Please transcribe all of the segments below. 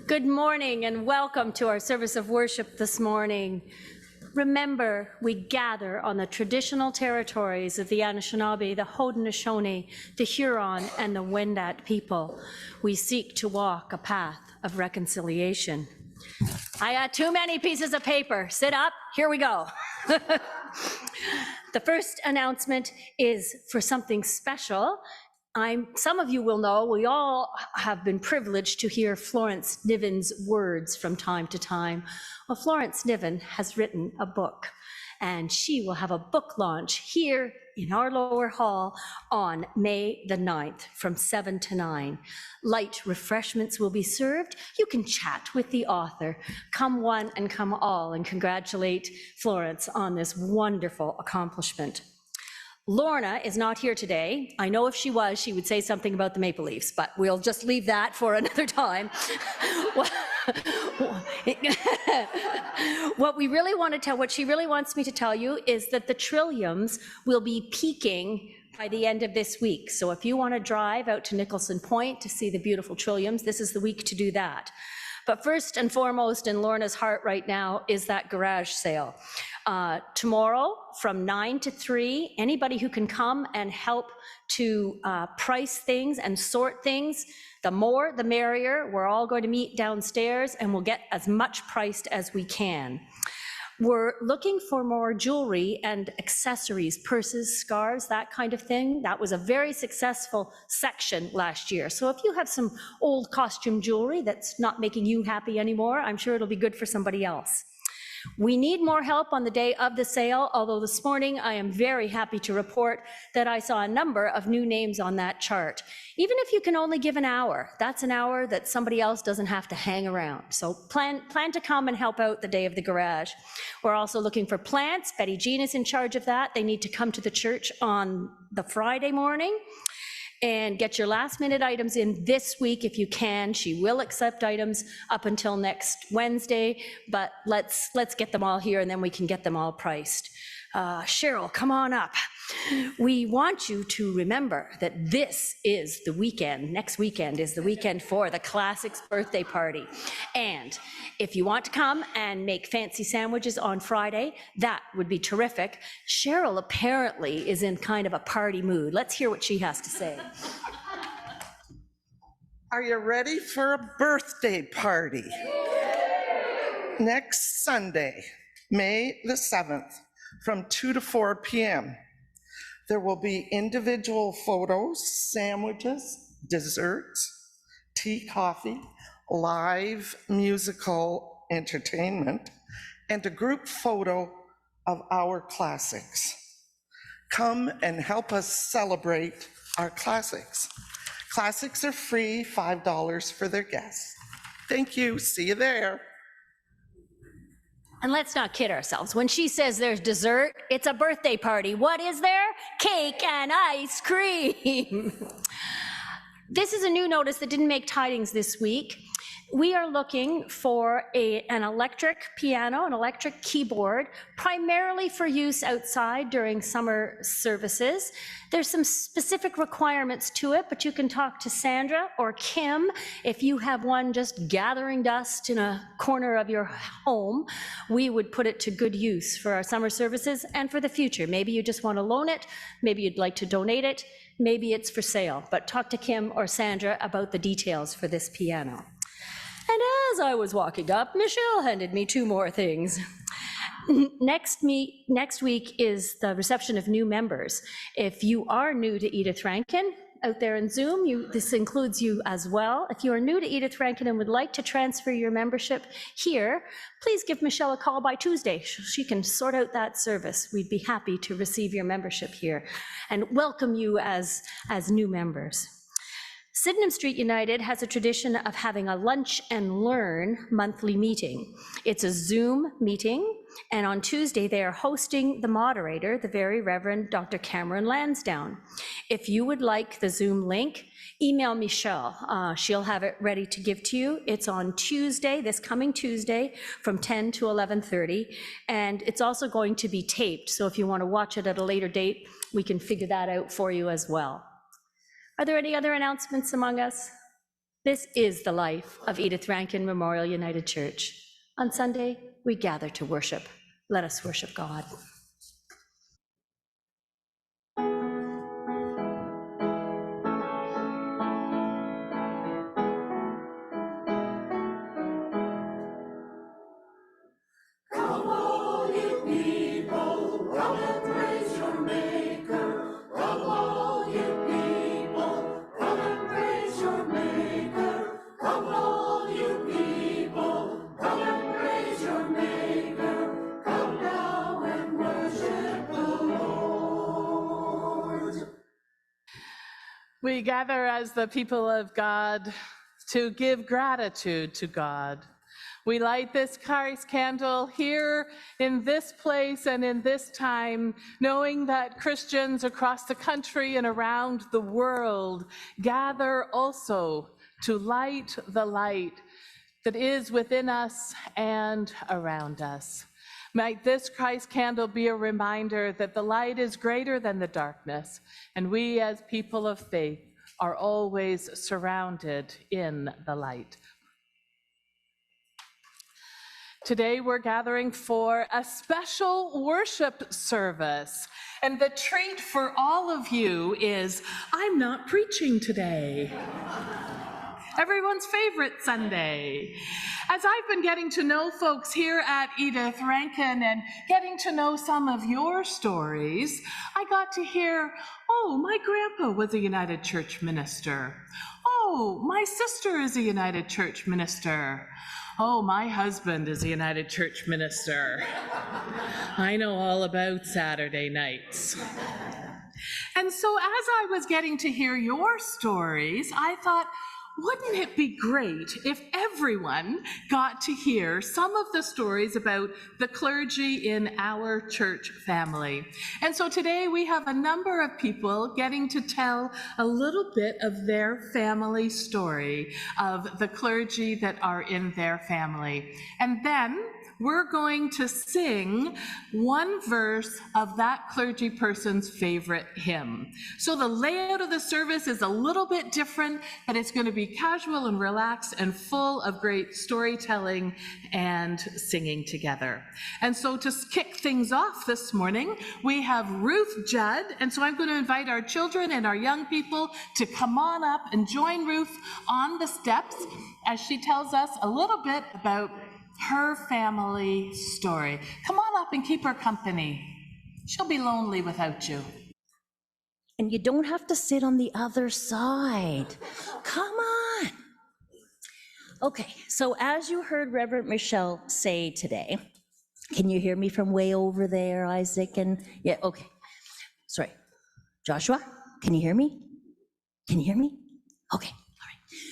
Good morning and welcome to our service of worship this morning. Remember, we gather on the traditional territories of the Anishinaabe, the Haudenosaunee, the Huron, and the Wendat people. We seek to walk a path of reconciliation. I got too many pieces of paper. Sit up, here we go. The first announcement is for something special. Some of you will know, we all have been privileged to hear Florence Niven's words from time to time. Well, Florence Niven has written a book, and she will have a book launch here in our lower hall on May the 9th from 7 to 9. Light refreshments will be served. You can chat with the author. Come one and come all, and congratulate Florence on this wonderful accomplishment. Lorna is not here today. I know if she was, she would say something about the Maple Leafs, but we'll just leave that for another time. What she really wants me to tell you is that the Trilliums will be peaking by the end of this week. So if you want to drive out to Nicholson Point to see the beautiful Trilliums, this is the week to do that. But first and foremost in Lorna's heart right now is that garage sale. Tomorrow from 9 to 3, anybody who can come and help to price things and sort things, the more the merrier. We're all going to meet downstairs and we'll get as much priced as we can. We're looking for more jewelry and accessories, purses, scarves, that kind of thing. That was a very successful section last year. So if you have some old costume jewelry that's not making you happy anymore, I'm sure it'll be good for somebody else. We need more help on the day of the sale, although this morning I am very happy to report that I saw a number of new names on that chart. Even if you can only give an hour, that's an hour that somebody else doesn't have to hang around. So plan to come and help out the day of the garage. We're also looking for plants. Betty Jeanne is in charge of that. They need to come to the church on the Friday morning. And get your last minute items in this week if you can. She will accept items up until next Wednesday, but let's get them all here and then we can get them all priced. Cheryl, come on up. We want you to remember that this is the weekend. Next weekend is the weekend for the Classics birthday party. And if you want to come and make fancy sandwiches on Friday, that would be terrific. Cheryl apparently is in kind of a party mood. Let's hear what she has to say. Are you ready for a birthday party? Next Sunday, May the 7th, from 2 to 4 p.m. There will be individual photos, sandwiches, desserts, tea, coffee, live musical entertainment, and a group photo of our classics. Come and help us celebrate our classics. Classics are free, $5 for their guests. Thank you, see you there. And let's not kid ourselves. When she says there's dessert, it's a birthday party. What is there? Cake and ice cream. This is a new notice that didn't make tidings this week. We are looking for an electric piano, an electric keyboard, primarily for use outside during summer services. There's some specific requirements to it, but you can talk to Sandra or Kim if you have one just gathering dust in a corner of your home. We would put it to good use for our summer services and for the future. Maybe you just want to loan it, maybe you'd like to donate it, maybe it's for sale, but talk to Kim or Sandra about the details for this piano. And as I was walking up, Michelle handed me 2 more things. Next week is the reception of new members. If you are new to Edith Rankin out there in Zoom, this includes you as well. If you are new to Edith Rankin and would like to transfer your membership here, please give Michelle a call by Tuesday. She can sort out that service. We'd be happy to receive your membership here and welcome you as new members. Sydenham Street United has a tradition of having a lunch and learn monthly meeting. It's a Zoom meeting, and on Tuesday they are hosting the moderator, the very Reverend Dr. Cameron Lansdowne. If you would like the Zoom link, email Michelle. She'll have it ready to give to you. It's on Tuesday, this coming Tuesday, from 10 to 11:30, and it's also going to be taped, so if you want to watch it at a later date, we can figure that out for you as well. Are there any other announcements among us? This is the life of Edith Rankin Memorial United Church. On Sunday, we gather to worship. Let us worship God. We gather as the people of God to give gratitude to God. We light this Christ candle here in this place and in this time, knowing that Christians across the country and around the world gather also to light the light that is within us and around us. Might this Christ candle be a reminder that the light is greater than the darkness, and we as people of faith are always surrounded in the light. Today we're gathering for a special worship service, and the treat for all of you is I'm not preaching today. Everyone's favorite Sunday. As I've been getting to know folks here at Edith Rankin and getting to know some of your stories, I got to hear, oh, my grandpa was a United Church minister. Oh, my sister is a United Church minister. Oh, my husband is a United Church minister. I know all about Saturday nights. And so as I was getting to hear your stories, I thought, wouldn't it be great if everyone got to hear some of the stories about the clergy in our church family? And so today we have a number of people getting to tell a little bit of their family story, of the clergy that are in their family. And then we're going to sing one verse of that clergy person's favorite hymn. So the layout of the service is a little bit different, but it's going to be casual and relaxed and full of great storytelling and singing together. And so to kick things off this morning, we have Ruth Judd, and so I'm going to invite our children and our young people to come on up and join Ruth on the steps as she tells us a little bit about her family story. Come on up and keep her company. She'll be lonely without you. And you don't have to sit on the other side. Come on. Okay, so as you heard Reverend Michelle say today, can you hear me from way over there, Isaac? And yeah, okay. Sorry. Joshua, can you hear me? Can you hear me? Okay.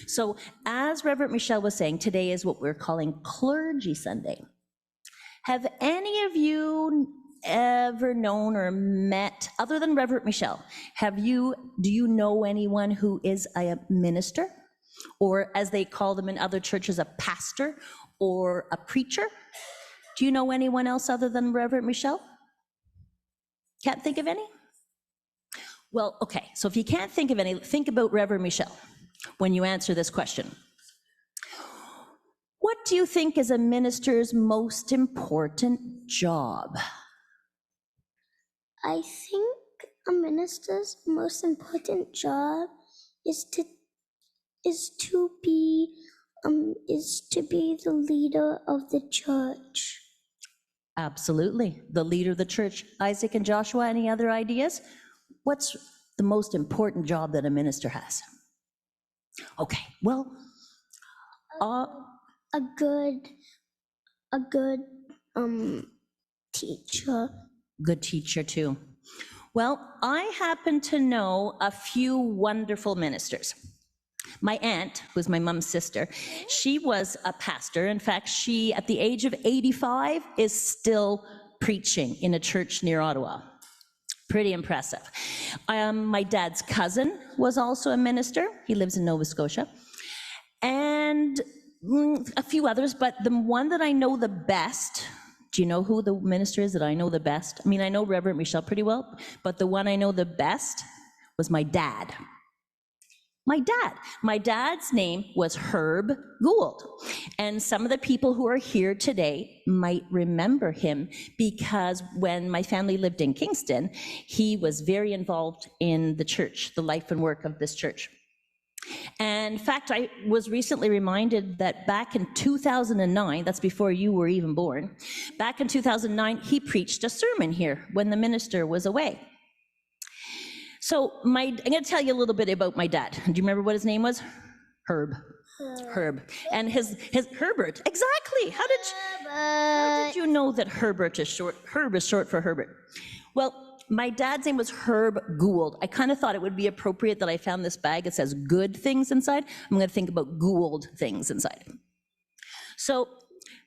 So as Reverend Michelle was saying, today is what we're calling Clergy Sunday. Have any of you ever known or met, other than Reverend Michelle, do you know anyone who is a minister? Or as they call them in other churches, a pastor or a preacher? Do you know anyone else other than Reverend Michelle? Can't think of any? Well, okay, so if you can't think of any, think about Reverend Michelle when you answer this question. What do you think is a minister's most important job? I think a minister's most important job is to be the leader of the church. Absolutely, the leader of the church. Isaac and Joshua, any other ideas? What's the most important job that a minister has? Okay, well, a good teacher. Good teacher too. Well, I happen to know a few wonderful ministers. My aunt, who's my mom's sister, she was a pastor. In fact, she, at the age of 85, is still preaching in a church near Ottawa. Pretty impressive. My dad's cousin was also a minister. He lives in Nova Scotia. And a few others, but the one that I know the best, do you know who the minister is that I know the best? I mean, I know Reverend Michelle pretty well, but the one I know the best was my dad. my dad. My dad's name was Herb Gould. And some of the people who are here today might remember him because when my family lived in Kingston, he was very involved in the church, the life and work of this church. And in fact, I was recently reminded that back in 2009, that's before you were even born, back in 2009, he preached a sermon here when the minister was away. So I'm going to tell you a little bit about my dad. Do you remember what his name was? Herb. Herb. And his Herbert. Exactly. How did you know that Herbert is short? Herb is short for Herbert. Well, my dad's name was Herb Gould. I kind of thought it would be appropriate that I found this bag that says good things inside. I'm going to think about Gould things inside. So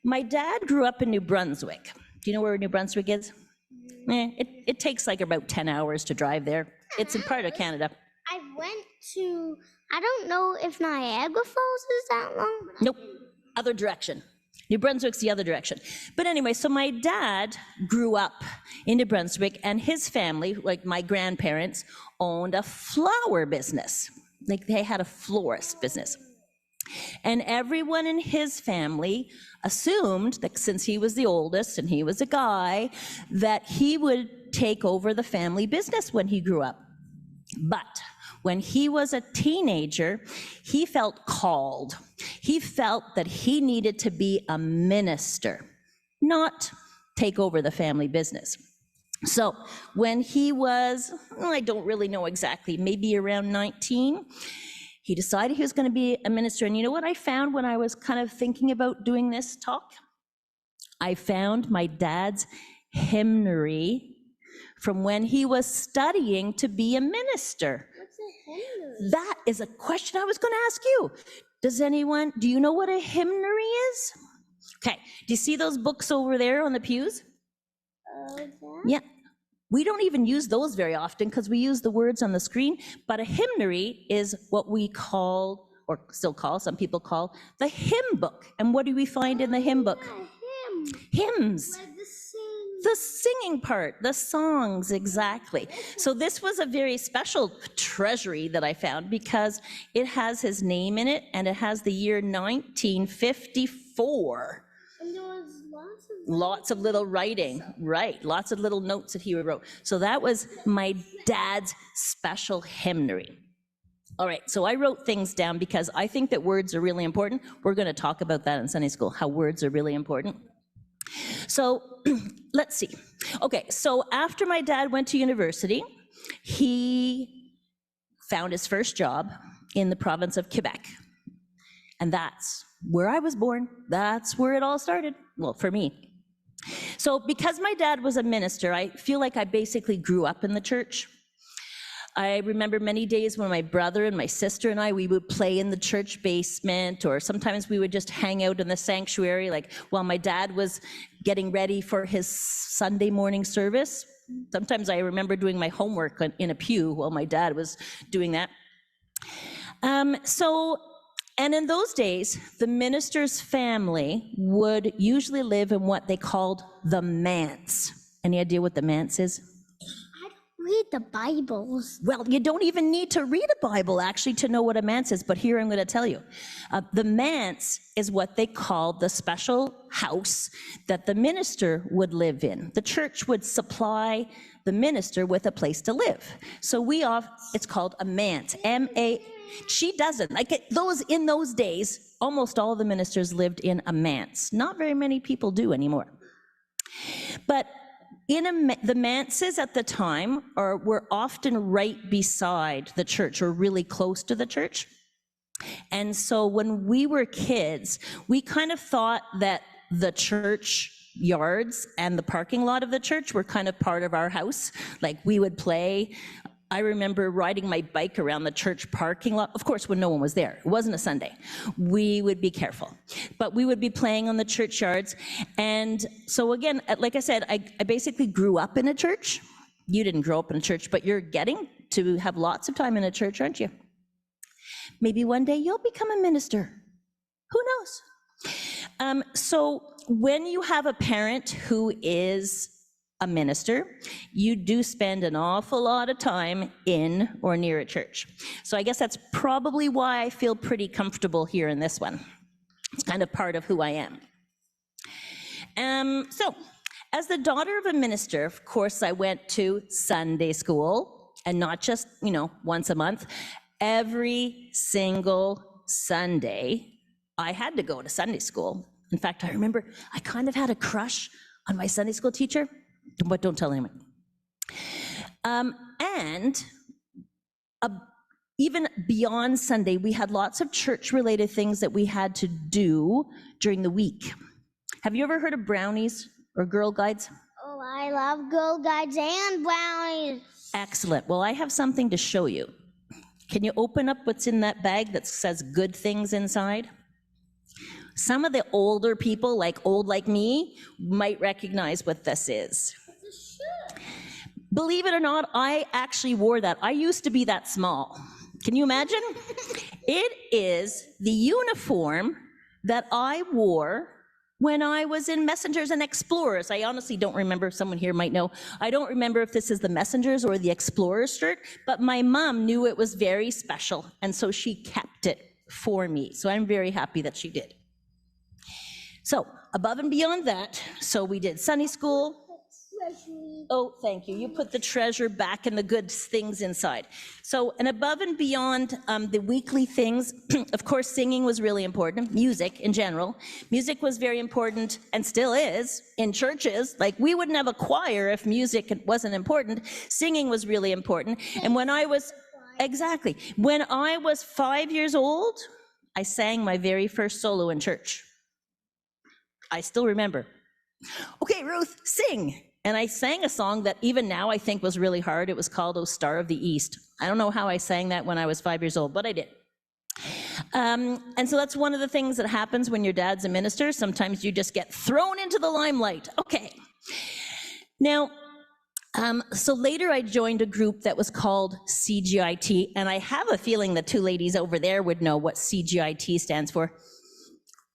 my dad grew up in New Brunswick. Do you know where New Brunswick is? It takes like about 10 hours to drive there. It's in part of Canada. I went to, I don't know if Niagara Falls is that long. Nope, other direction. New Brunswick's the other direction. But anyway, so my dad grew up in New Brunswick, and his family, like my grandparents, owned a flower business. Like they had a florist business. And everyone in his family assumed that since he was the oldest and he was a guy, that he would take over the family business when he grew up. But when he was a teenager, he felt called. He felt that he needed to be a minister, not take over the family business. So when he was, I don't really know exactly, maybe around 19, he decided he was going to be a minister. And you know what I found when I was kind of thinking about doing this talk? I found my dad's hymnary from when he was studying to be a minister. What's a hymnary? That is a question I was going to ask you. Do you know what a hymnary is? Okay, do you see those books over there on the pews? Yeah. We don't even use those very often because we use the words on the screen, but a hymnary is what we call, or still call, some people call, the hymn book. And what do we find in the hymn book? Hymns. Like the sing. The singing part, the songs, exactly. So this was a very special treasury that I found because it has his name in it and it has the year 1954. And there was Lots of little writing, right, lots of little notes that he wrote. So that was my dad's special hymnary. All right, so I wrote things down because I think that words are really important. We're going to talk about that in Sunday school, how words are really important. So let's see. Okay, so after my dad went to university, he found his first job in the province of Quebec. And that's where I was born. That's where it all started. Well, for me. So because my dad was a minister, I feel like I basically grew up in the church. I remember many days when my brother and my sister and I, we would play in the church basement, or sometimes we would just hang out in the sanctuary, like while my dad was getting ready for his Sunday morning service. Sometimes I remember doing my homework in a pew while my dad was doing that. And in those days, the minister's family would usually live in what they called the manse. Any idea what the manse is? I don't read the Bibles. Well, you don't even need to read a Bible, actually, to know what a manse is, but here I'm going to tell you. The manse is what they called the special house that the minister would live in. The church would supply the minister with a place to live. So it's called a manse, M-A. She doesn't. In those days, almost all the ministers lived in a manse. Not very many people do anymore. But the manses at the time were often right beside the church or really close to the church. And so when we were kids, we kind of thought that the church yards and the parking lot of the church were kind of part of our house. Like we would play. I remember riding my bike around the church parking lot, of course, when no one was there. It wasn't a Sunday. We would be careful. But we would be playing on the church yards. And so again, like I said, I basically grew up in a church. You didn't grow up in a church, but you're getting to have lots of time in a church, aren't you? Maybe one day you'll become a minister. Who knows? So when you have a parent who is a minister, you do spend an awful lot of time in or near a church. So I guess that's probably why I feel pretty comfortable here in this one. It's kind of part of who I am. So, as the daughter of a minister, of course, I went to Sunday school, and not just, once a month. Every single Sunday, I had to go to Sunday school. In fact, I remember I kind of had a crush on my Sunday school teacher, but don't tell anyone. Even beyond Sunday, we had lots of church-related things that we had to do during the week. Have you ever heard of brownies or Girl Guides? Oh, I love Girl Guides and brownies. Excellent. Well, I have something to show you. Can you open up what's in that bag that says good things inside? Some of the older people, old like me, might recognize what this is. Believe it or not, I actually wore that. I used to be that small. Can you imagine? It is the uniform that I wore when I was in Messengers and Explorers. I honestly don't remember, someone here might know. I don't remember if this is the Messengers or the Explorers shirt, but my mom knew it was very special, and so she kept it for me. So I'm very happy that she did. So above and beyond that, so we did Sunday school. Oh, thank you. You put the treasure back and the good things inside. So, and above and beyond the weekly things, of course, singing was really important. Music in general. Music was very important and still is in churches. We wouldn't have a choir if music wasn't important. Singing was really important. And when I was 5 years old, I sang my very first solo in church. I still remember. Okay, Ruth, sing. And I sang a song that even now I think was really hard. It was called "O Star of the East." I don't know how I sang that when I was 5 years old, but I did. And so that's one of the things that happens when your dad's a minister. Sometimes you just get thrown into the limelight. Okay. Now, so later I joined a group that was called CGIT, and I have a feeling the two ladies over there would know what CGIT stands for.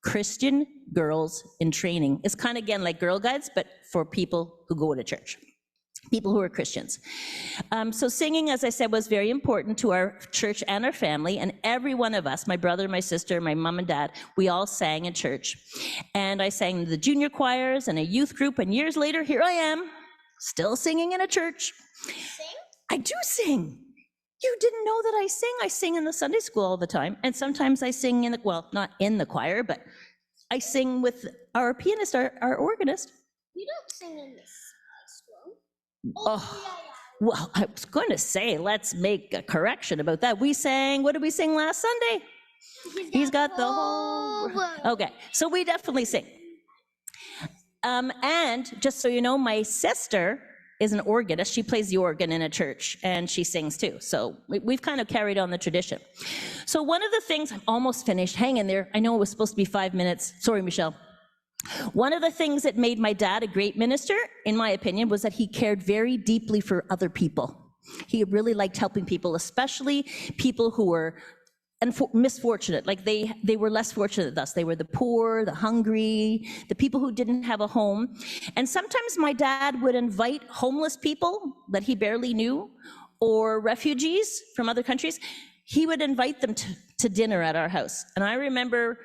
Christian Girls in Training. It's kind of, again, like Girl Guides, but for people who go to church, people who are Christians. So singing, as I said, was very important to our church and our family, and every one of us, my brother, my sister, my mom and dad, we all sang in church. And I sang in the junior choirs and a youth group, and years later, here I am, still singing in a church. Sing? I do sing. You didn't know that I sing. I sing in the Sunday school all the time, and sometimes I sing in the, well, not in the choir, but I sing with our pianist, our organist. You don't sing in this school. Oh, well, I was going to say, let's make a correction about that. We sang, what did we sing last Sunday? He's got the whole world. Okay, so we definitely sing. And just so you know, my sister is an organist. She plays the organ in a church, and she sings too. So we've kind of carried on the tradition. So one of the things, I'm almost finished, hang in there. I know it was supposed to be 5 minutes. Sorry, Michelle. One of the things that made my dad a great minister, in my opinion, was that he cared very deeply for other people. He really liked helping people, especially people who were misfortunate, like they were less fortunate than us. They were the poor, the hungry, the people who didn't have a home. And sometimes my dad would invite homeless people that he barely knew, or refugees from other countries. He would invite them to dinner at our house. And I remember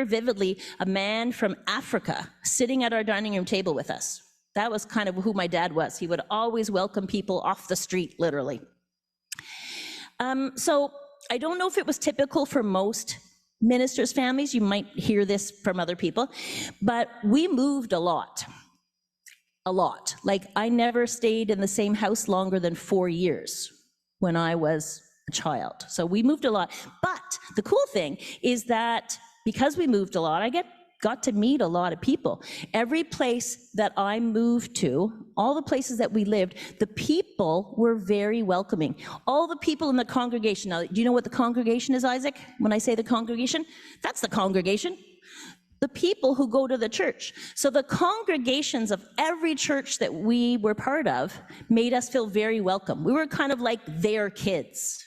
vividly a man from Africa sitting at our dining room table with us. That was kind of who my dad was. He would always welcome people off the street, literally. So I don't know if it was typical for most ministers' families. You might hear this from other people, but we moved a lot. Like, I never stayed in the same house longer than 4 years when I was a child. So we moved a lot. But the cool thing is that because we moved a lot, I got to meet a lot of people. Every place that I moved to, all the places that we lived, the people were very welcoming. All the people in the congregation. Now, do you know what the congregation is, Isaac? When I say the congregation, that's the congregation. The people who go to the church. So the congregations of every church that we were part of made us feel very welcome. We were kind of like their kids.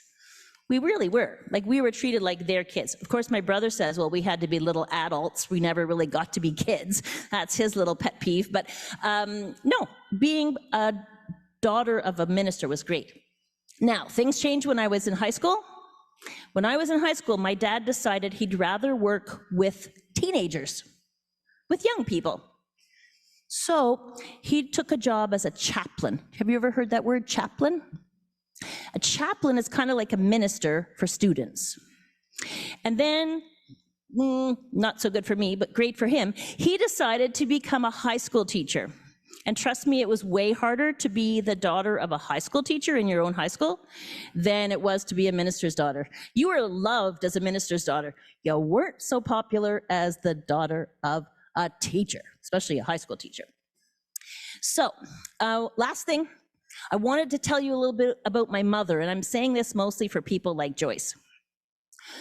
We really were. Like, we were treated like their kids. Of course, my brother says, well, we had to be little adults. We never really got to be kids. That's his little pet peeve. But no, being a daughter of a minister was great. Now, things changed when I was in high school. When I was in high school, my dad decided he'd rather work with teenagers, with young people. So he took a job as a chaplain. Have you ever heard that word, chaplain? A chaplain is kind of like a minister for students. And then, not so good for me, but great for him, he decided to become a high school teacher. And trust me, it was way harder to be the daughter of a high school teacher in your own high school than it was to be a minister's daughter. You were loved as a minister's daughter. You weren't so popular as the daughter of a teacher, especially a high school teacher. So, last thing, I wanted to tell you a little bit about my mother, and I'm saying this mostly for people like Joyce.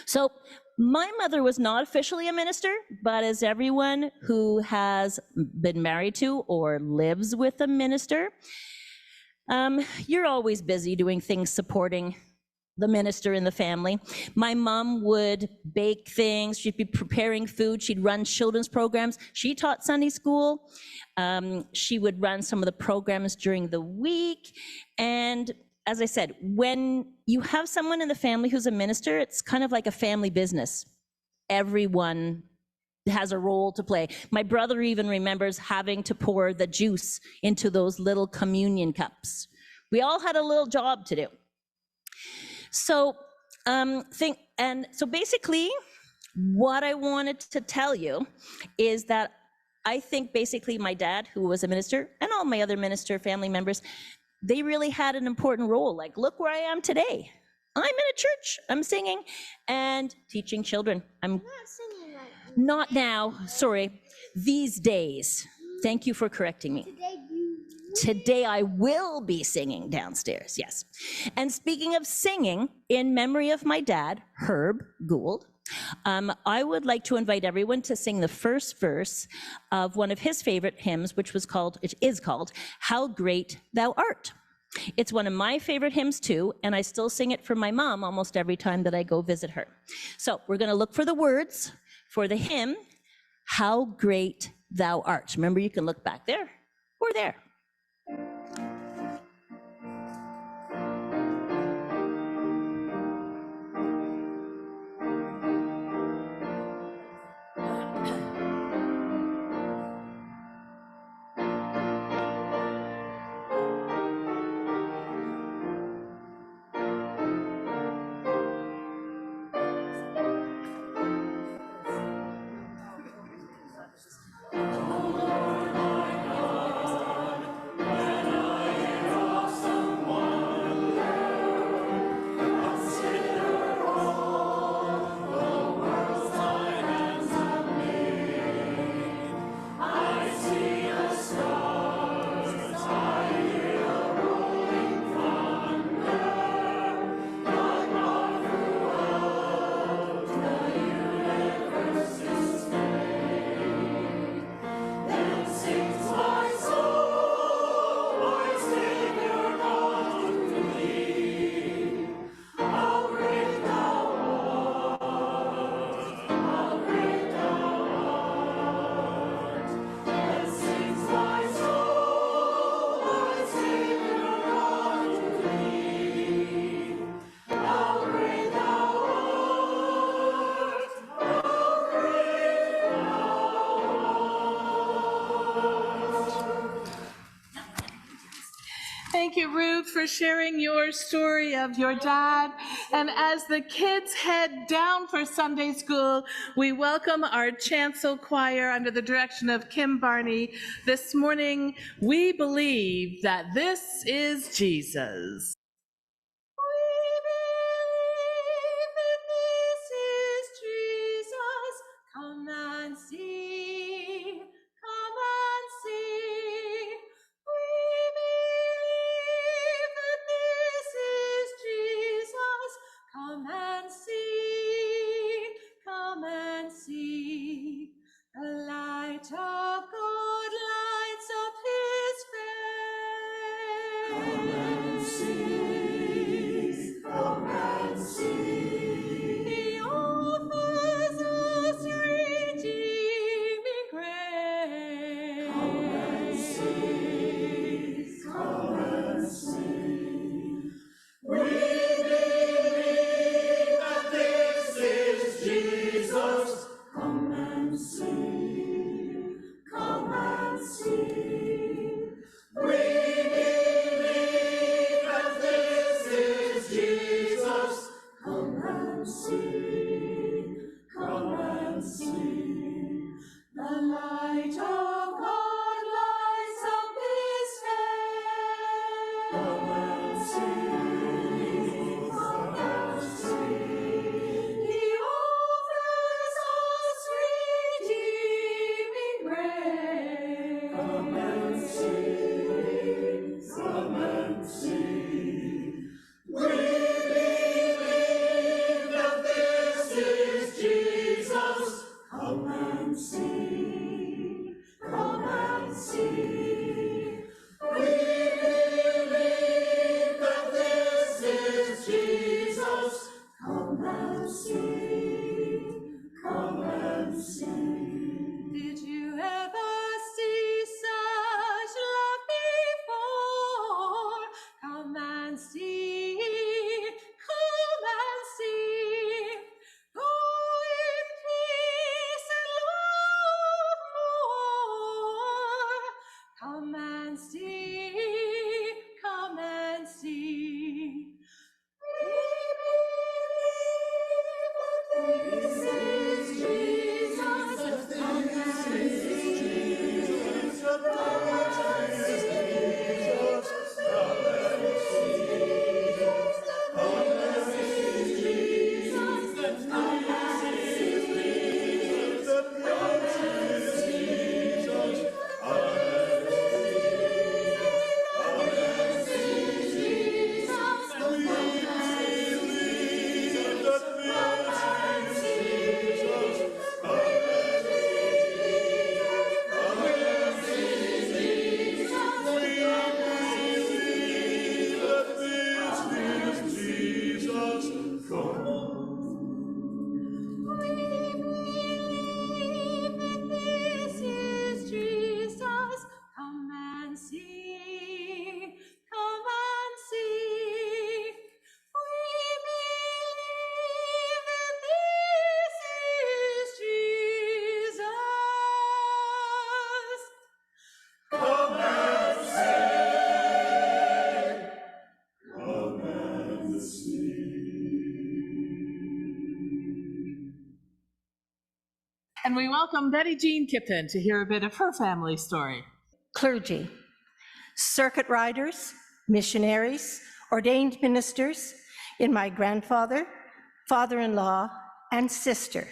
So, my mother was not officially a minister, but as everyone who has been married to or lives with a minister, you're always busy doing things supporting the minister in the family. My mom would bake things, she'd be preparing food, she'd run children's programs. She taught Sunday school. She would run some of the programs during the week. And as I said, when you have someone in the family who's a minister, it's kind of like a family business. Everyone has a role to play. My brother even remembers having to pour the juice into those little communion cups. We all had a little job to do. So, so basically, what I wanted to tell you is that I think basically my dad, who was a minister, and all my other minister family members, they really had an important role. Like, look where I am today. I'm in a church, I'm singing and teaching children. I'm Not singing right not now, sorry, these days. Thank you for correcting me. today. You Today I will be singing downstairs, yes. And speaking of singing, in memory of my dad, Herb Gould, I would like to invite everyone to sing the first verse of one of his favorite hymns, which is called, How Great Thou Art. It's one of my favorite hymns too, and I still sing it for my mom almost every time that I go visit her. So we're gonna look for the words for the hymn, How Great Thou Art. Remember, you can look back there or there. Thank you, Ruth, for sharing your story of your dad. And as the kids head down for Sunday school, we welcome our Chancel choir under the direction of Kim Barney. This morning, we believe that this is Jesus. Come and see, come and see. We believe that this is Jesus. Come and see, come and see. The light of God lights up his face. Come and see, come and see. He offers us redeeming grace. Come and see, Did you ever see such love before? Come and see, come and see. Go in peace and love more. Come and see, come and see. We believe that this is Jesus. Come and And we welcome Betty Jean Kippen to hear a bit of her family story. Clergy, circuit riders, missionaries, ordained ministers in my grandfather, father-in-law, and sister.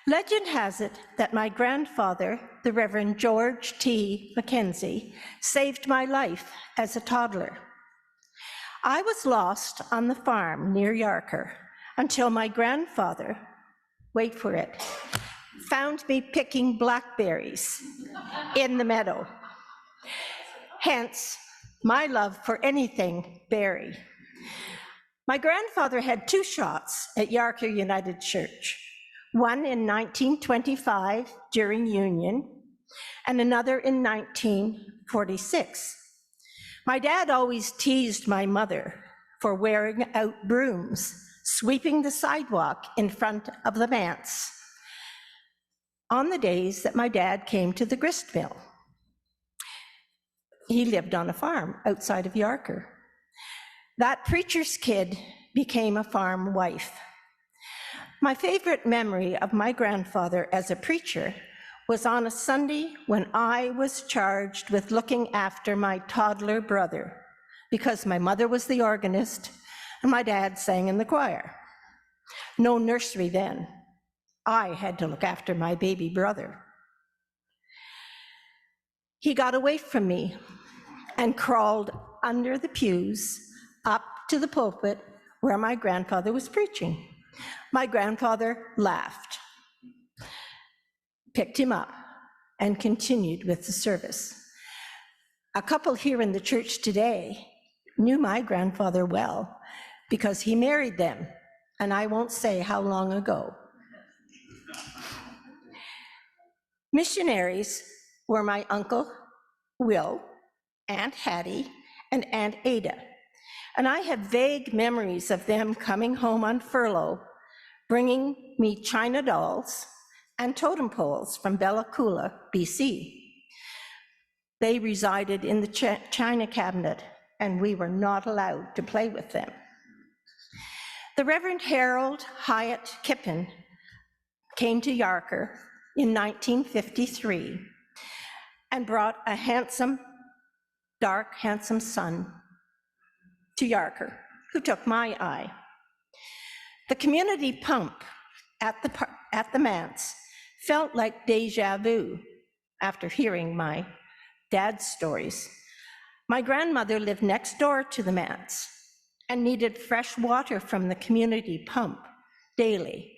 Legend has it that my grandfather, the Reverend George T. Mackenzie, saved my life as a toddler. I was lost on the farm near Yarker until my grandfather, wait for it, found me picking blackberries in the meadow. Hence, my love for anything berry. My grandfather had 2 shots at Yarker United Church, one in 1925 during Union, and another in 1946. My dad always teased my mother for wearing out brooms, sweeping the sidewalk in front of the manse on the days that my dad came to the grist mill. He lived on a farm outside of Yarker. That preacher's kid became a farm wife. My favorite memory of my grandfather as a preacher was on a Sunday when I was charged with looking after my toddler brother, because my mother was the organist and my dad sang in the choir. No nursery then. I had to look after my baby brother. He got away from me and crawled under the pews up to the pulpit where my grandfather was preaching. My grandfather laughed, picked him up, and continued with the service. A couple here in the church today knew my grandfather well because he married them, and I won't say how long ago. Missionaries were my Uncle Will, Aunt Hattie, and Aunt Ada, and I have vague memories of them coming home on furlough, bringing me china dolls, and totem poles from Bella Coola, BC. They resided in the china cabinet, and we were not allowed to play with them. The Reverend Harold Hyatt Kippen came to Yarker in 1953 and brought a handsome, dark, handsome son to Yarker, who took my eye. The community pump at the manse felt like deja vu after hearing my dad's stories. My grandmother lived next door to the manse and needed fresh water from the community pump daily.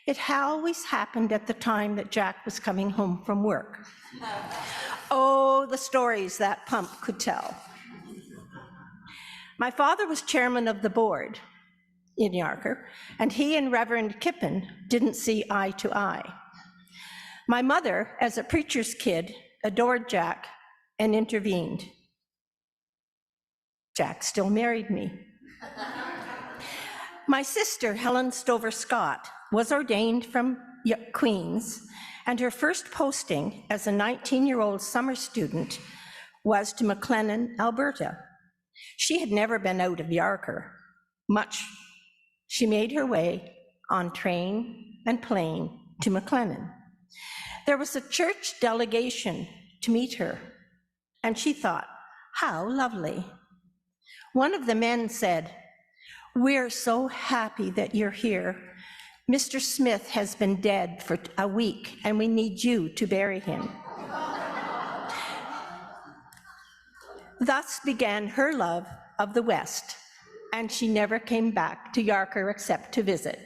It always happened at the time that Jack was coming home from work. Oh, the stories that pump could tell. My father was chairman of the board in Yarker, and he and Reverend Kippen didn't see eye to eye. My mother, as a preacher's kid, adored Jack and intervened. Jack still married me. My sister, Helen Stover Scott, was ordained from Queens, and her first posting as a 19-year-old summer student was to McLennan, Alberta. She had never been out of Yarker much. She made her way on train and plane to McLennan. There was a church delegation to meet her, and she thought, how lovely. One of the men said, "We're so happy that you're here. Mr. Smith has been dead for a week, and we need you to bury him." Thus began her love of the West, and she never came back to Yarker except to visit,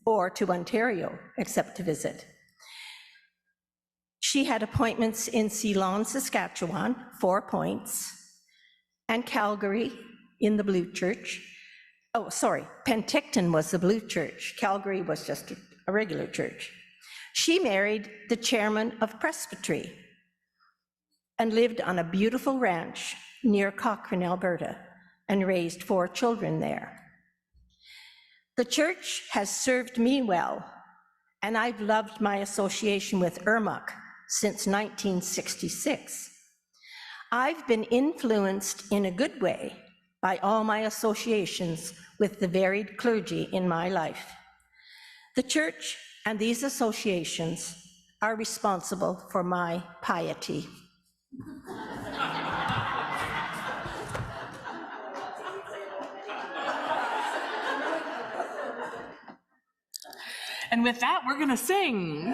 or to Ontario except to visit. She had appointments in Ceylon, Saskatchewan, 4 Points, and Calgary in the Blue Church. Oh, sorry, Penticton was the Blue Church. Calgary was just a regular church. She married the chairman of Presbytery and lived on a beautiful ranch near Cochrane, Alberta, and raised 4 children there. The church has served me well, and I've loved my association with Irmak since 1966. I've been influenced in a good way by all my associations with the varied clergy in my life. The church and these associations are responsible for my piety. And with that, we're gonna sing.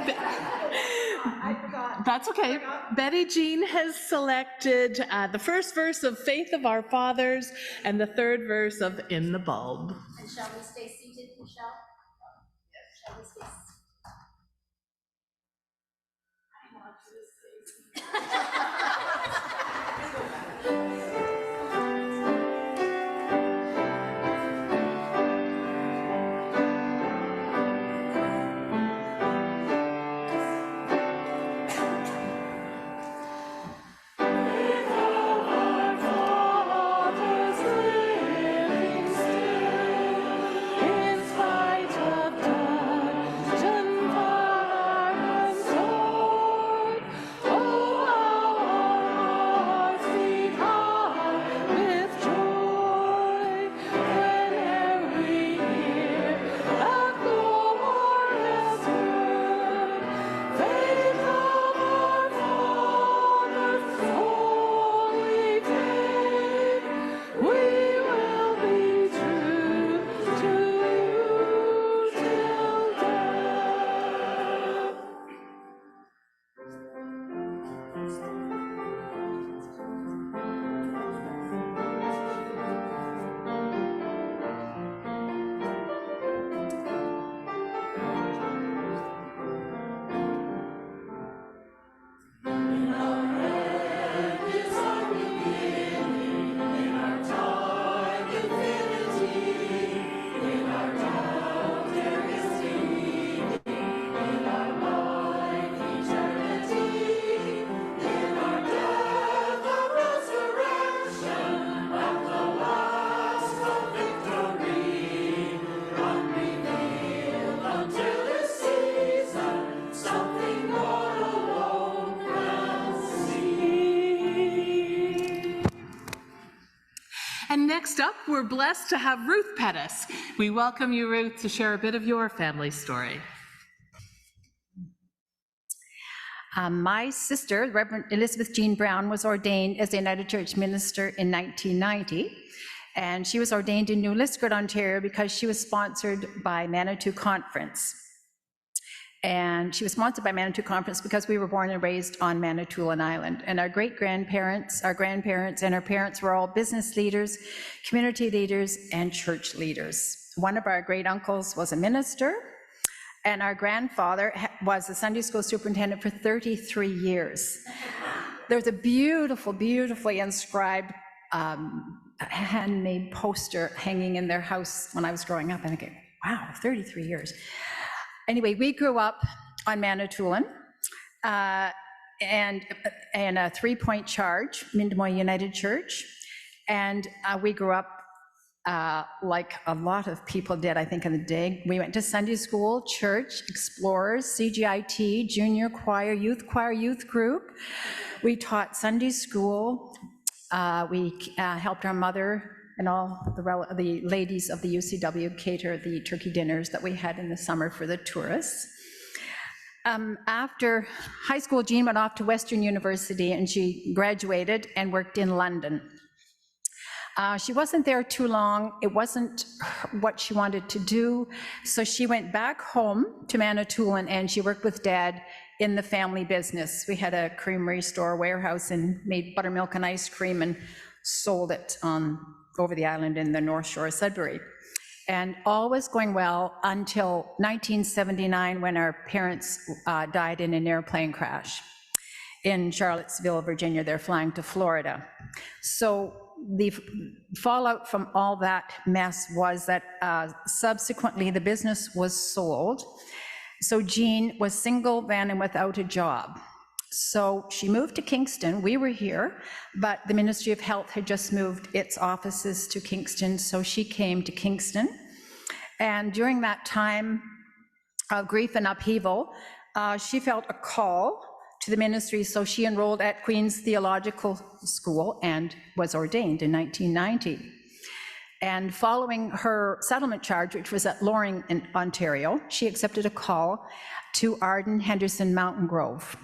That's okay. Betty Jean has selected the first verse of Faith of Our Fathers and the third verse of In the Bulb. And shall we stay seated, Michelle? Shall we stay seated? Oh, next up, we're blessed to have Ruth Pettis. We welcome you, Ruth, to share a bit of your family story. My sister, Reverend Elizabeth Jeanne Brown, was ordained as a United Church minister in 1990, and she was ordained in New Liskeard, Ontario, because she was sponsored by Manitou Conference. And she was sponsored by Manitou Conference because we were born and raised on Manitoulin Island. And our great-grandparents, our grandparents, and our parents were all business leaders, community leaders, and church leaders. One of our great-uncles was a minister, and our grandfather was a Sunday school superintendent for 33 years. There's a beautiful, beautifully inscribed handmade poster hanging in their house when I was growing up. And I think, wow, 33 years. Anyway, we grew up on Manitoulin and a 3-point charge, Mindemoy United Church. And we grew up like a lot of people did, I think, in the day. We went to Sunday school, church, explorers, CGIT, junior choir, youth group. We taught Sunday school. We helped our mother and all the ladies of the UCW cater the turkey dinners that we had in the summer for the tourists. After high school, Jeanne went off to Western University and she graduated and worked in London. She wasn't there too long. It wasn't what she wanted to do. So she went back home to Manitoulin and she worked with Dad in the family business. We had a creamery store warehouse and made buttermilk and ice cream and sold it over the island in the North Shore of Sudbury. And all was going well until 1979 when our parents died in an airplane crash in Charlottesville, Virginia. They're flying to Florida. So the fallout from all that mess was that subsequently the business was sold. So Jeanne was single then and without a job. So she moved to Kingston. We were here, but the Ministry of Health had just moved its offices to Kingston, so she came to Kingston. And during that time of grief and upheaval, she felt a call to the ministry, so she enrolled at Queen's Theological School and was ordained in 1990. And following her settlement charge, which was at Loring in Ontario, she accepted a call to Arden, Henderson, Mountain Grove,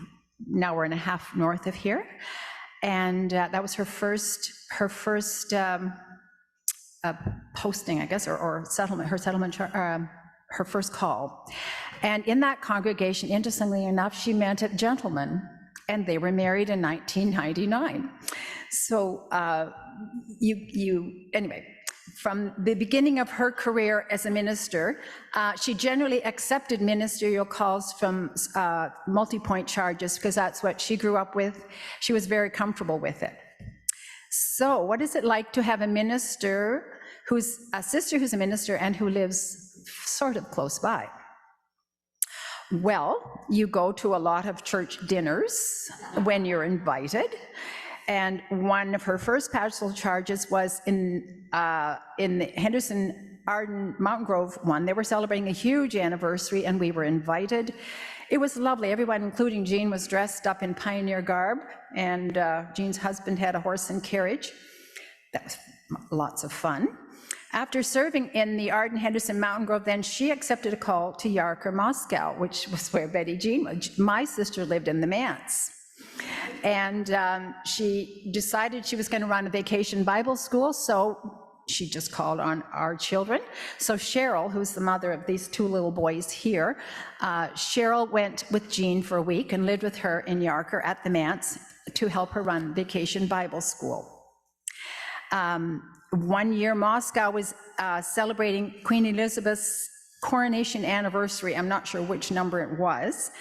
an hour and a half north of here. And that was her first posting, I guess, or settlement, her first call. And in that congregation, interestingly enough, she met a gentleman, and they were married in 1999. So anyway, from the beginning of her career as a minister, she generally accepted ministerial calls from multi-point charges because that's what she grew up with. She was very comfortable with it. So what is it like to have a minister who's a sister who's a minister and who lives sort of close by? Well, you go to a lot of church dinners when you're invited. And one of her first pastoral charges was in the Henderson Arden Mountain Grove one. They were celebrating a huge anniversary and we were invited. It was lovely. Everyone, including Jeanne, was dressed up in pioneer garb, and Jeanne's husband had a horse and carriage. That was lots of fun. After serving in the Arden Henderson Mountain Grove, then she accepted a call to Yarker, Moscow, which was where Betty Jeanne was. My sister lived in the manse. And she decided she was going to run a vacation Bible school, so she just called on our children. So Cheryl, who's the mother of these two little boys here, Cheryl went with Jeanne for a week and lived with her in Yarker at the manse to help her run vacation Bible school. 1 year, Moscow was celebrating Queen Elizabeth's coronation anniversary. I'm not sure which number it was,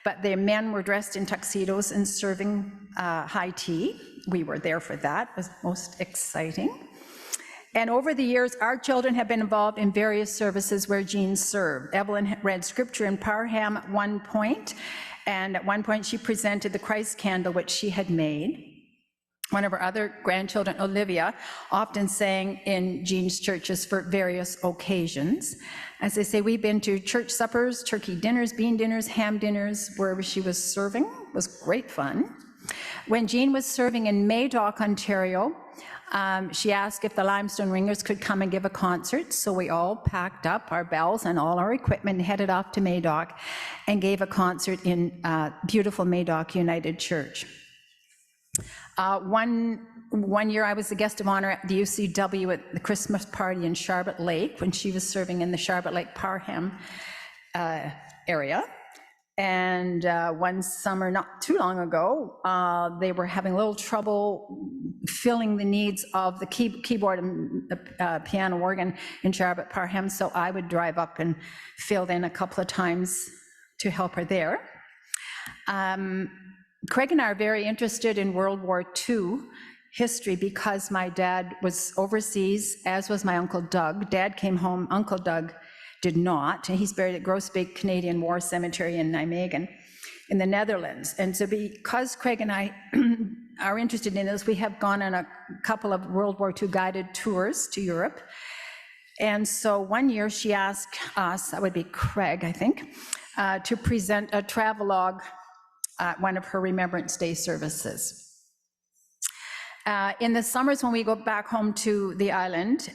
but the men were dressed in tuxedos and serving high tea. We were there for that. It was most exciting. And over the years, our children have been involved in various services where Jeanne served. Evelyn read scripture in Parham at one point, and at one point she presented the Christ candle, which she had made. One of her other grandchildren, Olivia, often sang in Jeanne's churches for various occasions. As I say, we've been to church suppers, turkey dinners, bean dinners, ham dinners, wherever she was serving. It was great fun. When Jeanne was serving in Maydock, Ontario, she asked if the Limestone Ringers could come and give a concert, so we all packed up our bells and all our equipment and headed off to Maydock and gave a concert in beautiful Maydock United Church. One year I was the guest of honor at the UCW at the Christmas party in Sharbot Lake when she was serving in the Sharbot Lake Parham area. And one summer, not too long ago, they were having a little trouble filling the needs of the keyboard and the piano organ in Sharbot Parham, so I would drive up and fill in a couple of times to help her there. Craig and I are very interested in World War II history because my dad was overseas, as was my Uncle Doug. Dad came home, Uncle Doug did not. He's buried at Groesbeek Canadian War Cemetery in Nijmegen in the Netherlands. And so because Craig and I are interested in this, we have gone on a couple of World War II guided tours to Europe. And so one year she asked us, that would be Craig, I think, to present a travelogue at one of her Remembrance Day services. In the summers when we go back home to the island,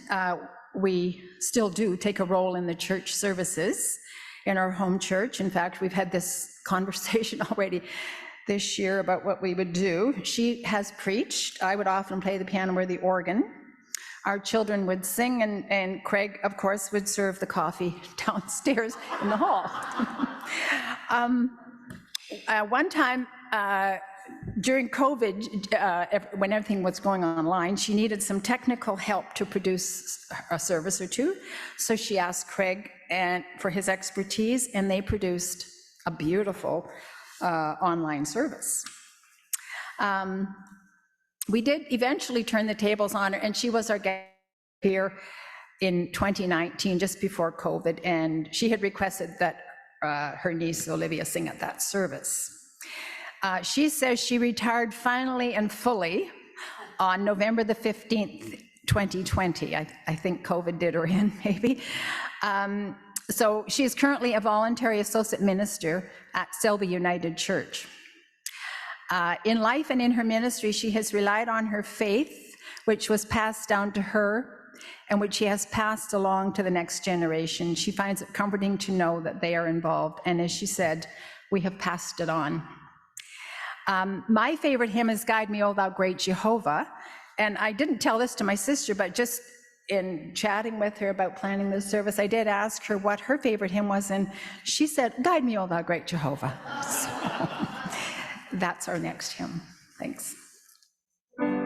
we still do take a role in the church services in our home church. In fact, we've had this conversation already this year about what we would do. She has preached. I would often play the piano or the organ. Our children would sing, and Craig, of course, would serve the coffee downstairs in the hall. One time, during COVID, when everything was going online, she needed some technical help to produce a service or two. So she asked Craig for his expertise, and they produced a beautiful online service. We did eventually turn the tables on her, and she was our guest here in 2019, just before COVID, and she had requested that her niece Olivia sing at that service. She says she retired finally and fully on November the 15th, 2020. I think COVID did her in, maybe. So she is currently a voluntary associate minister at Selby United Church. In life and in her ministry, she has relied on her faith, which was passed down to her, and which she has passed along to the next generation. She finds it comforting to know that they are involved, and as she said, we have passed it on. My favorite hymn is Guide Me, O Thou Great Jehovah, and I didn't tell this to my sister, but just in chatting with her about planning this service, I did ask her what her favorite hymn was, and she said, Guide Me, O Thou Great Jehovah. So that's our next hymn. Thanks. Thy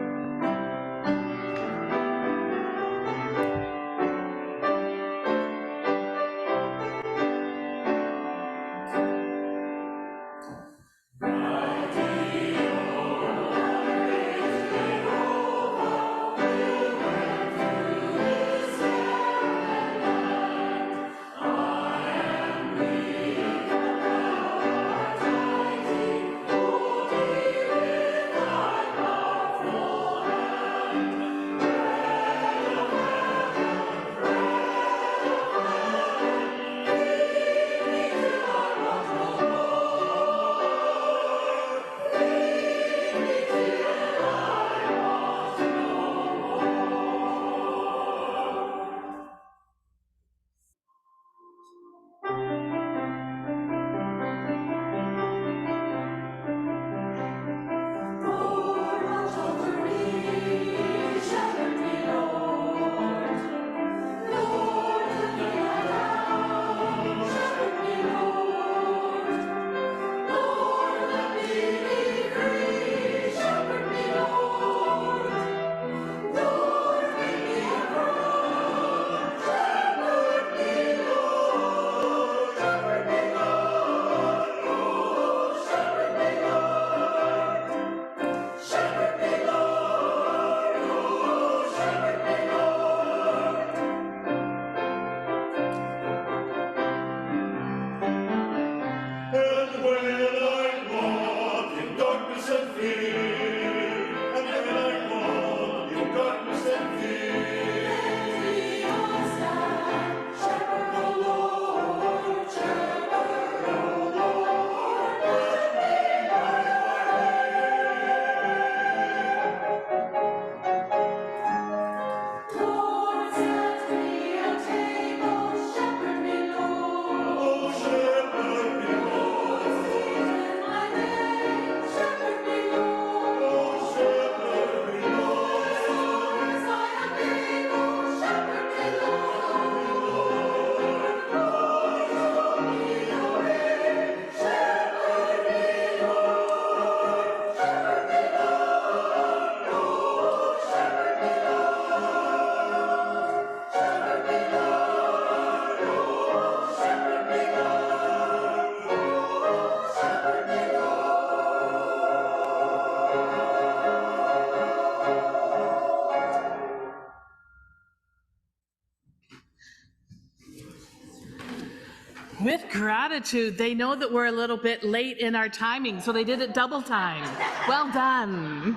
With gratitude, they know that we're a little bit late in our timing, so they did it double time. Well done.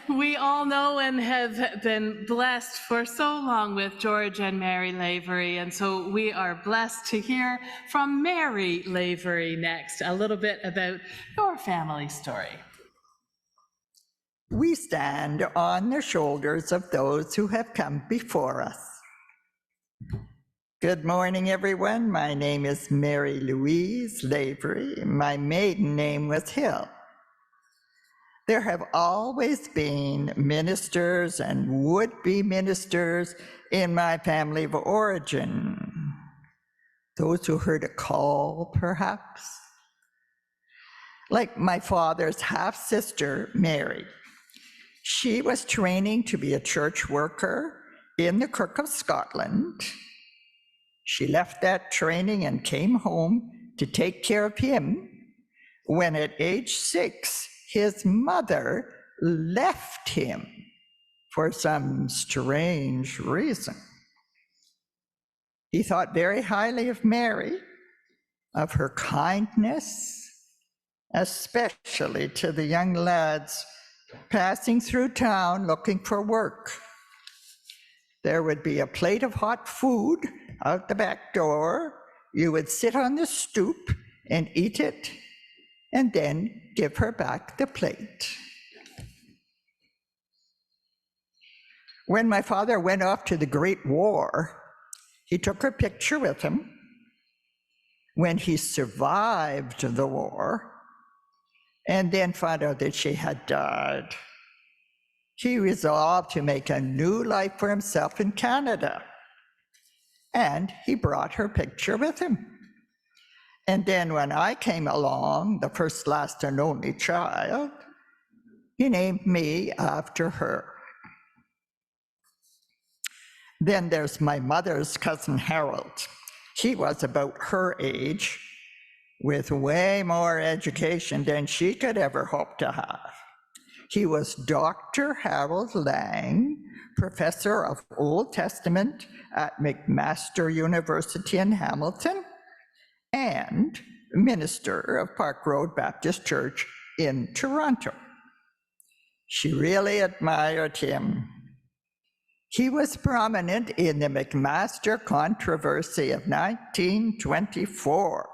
We all know and have been blessed for so long with George and Mary Lavery, and so we are blessed to hear from Mary Lavery next, a little bit about your family story. We stand on the shoulders of those who have come before us. Good morning, everyone. My name is Mary Louise Lavery. My maiden name was Hill. There have always been ministers and would-be ministers in my family of origin. Those who heard a call, perhaps. Like my father's half-sister, Mary. She was training to be a church worker in the Kirk of Scotland. She left that training and came home to take care of him when at age 6, his mother left him for some strange reason. He thought very highly of Mary, of her kindness, especially to the young lads passing through town looking for work. There would be a plate of hot food out the back door. You would sit on the stoop and eat it, and then give her back the plate. When my father went off to the Great War, he took her picture with him. When he survived the war, and then found out that she had died, he resolved to make a new life for himself in Canada. And he brought her picture with him. And then when I came along, the first, last, and only child, he named me after her. Then there's my mother's cousin Harold. He was about her age, with way more education than she could ever hope to have. He was Dr. Harold Lang, professor of Old Testament at McMaster University in Hamilton, and minister of Park Road Baptist Church in Toronto. She really admired him. He was prominent in the McMaster controversy of 1924,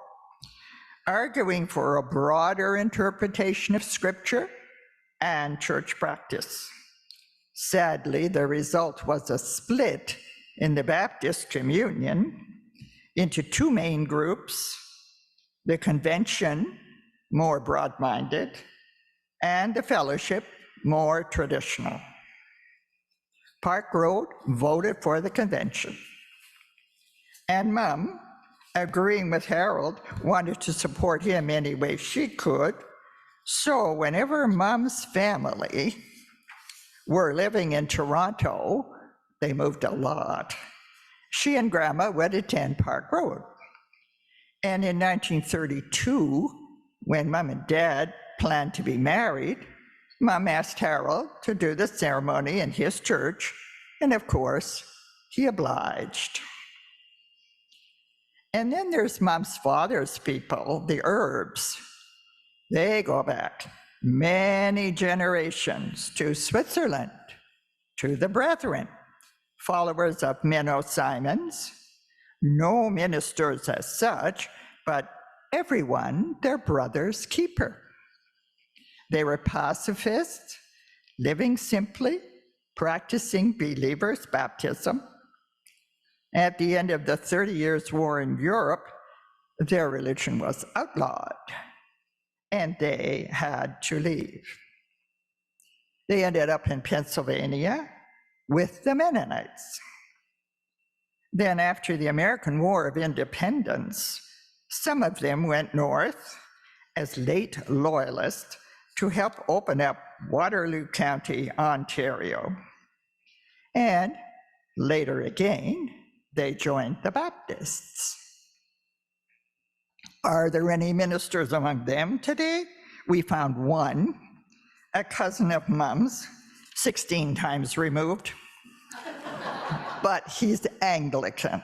arguing for a broader interpretation of Scripture and church practice. Sadly, the result was a split in the Baptist communion into two main groups: the convention, more broad-minded, and the fellowship, more traditional. Park Road voted for the convention. And Mom, agreeing with Harold, wanted to support him any way she could. So whenever Mom's family were living in Toronto, they moved a lot, she and Grandma would attend Park Road. And in 1932, when Mom and Dad planned to be married, Mom asked Harold to do the ceremony in his church, and of course, he obliged. And then there's Mom's father's people, the Herbs. They go back many generations to Switzerland, to the Brethren, followers of Menno Simons, no ministers as such, but everyone their brother's keeper. They were pacifists, living simply, practicing believers' baptism. At the end of the 30 Years' War in Europe, their religion was outlawed, and they had to leave. They ended up in Pennsylvania with the Mennonites. Then after the American War of Independence, some of them went north as late loyalists to help open up Waterloo County, Ontario. And later again, they joined the Baptists. Are there any ministers among them today? We found one, a cousin of Mom's, 16 times removed, but he's Anglican.